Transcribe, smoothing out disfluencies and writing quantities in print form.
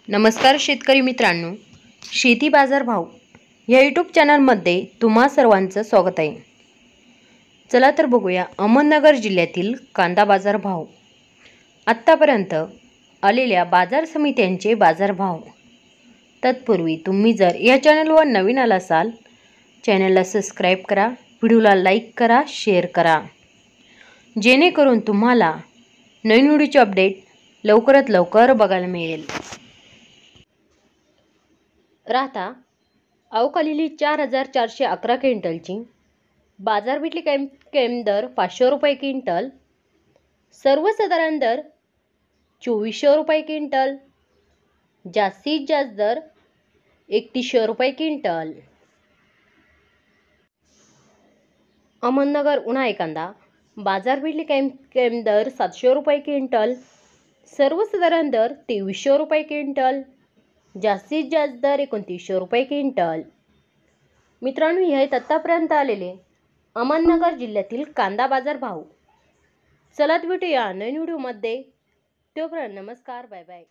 नमस्कार शेतकरी मित्रांनो, शेती बाजार भाव या यूट्यूब चॅनलमध्ये तुम्हा सर्वांचं स्वागत आहे। चला तर बघूया अहमदनगर जिल्ह्यातील कांदा बाजार भाव, आत्तापर्यंत आलेल्या बाजार समित्यांचे बाजार भाव। तत्पूर्वी तुम्ही जर या चॅनलवर नवीन आला असाल, चॅनलला सबस्क्राइब करा, व्हिडिओला लाईक करा, शेअर करा, जेणेकरून तुम्हाला नवीन व्हिडिओचे अपडेट लवकरात लवकर बघायला मिळेल। राहता अवकालेली 4411 क्विंटलची, बाजार भेटली कैम दर 500 रुपये क्विंटल, सर्वसाधारण दर 2400 रुपये क्विंटल, जास्तीत जास्त दर 3100 रुपये क्विंटल। अहमदनगर उन्हाळी कांदा बाजार भेटली कैम दर 700 रुपये क्विंटल, सर्वसाधारण दर 2300 रुपये क्विंटल, जास्तीत जास्त दर 2900 रुपये क्विंटल। मित्रांनो, हे आहेत आत्तापर्यंत आलेले अहमदनगर जिल्ह्यातील कांदा बाजार भाव। चला भेटूया नवीन व्हिडिओमध्ये, तोपर्यंत नमस्कार, बाय बाय।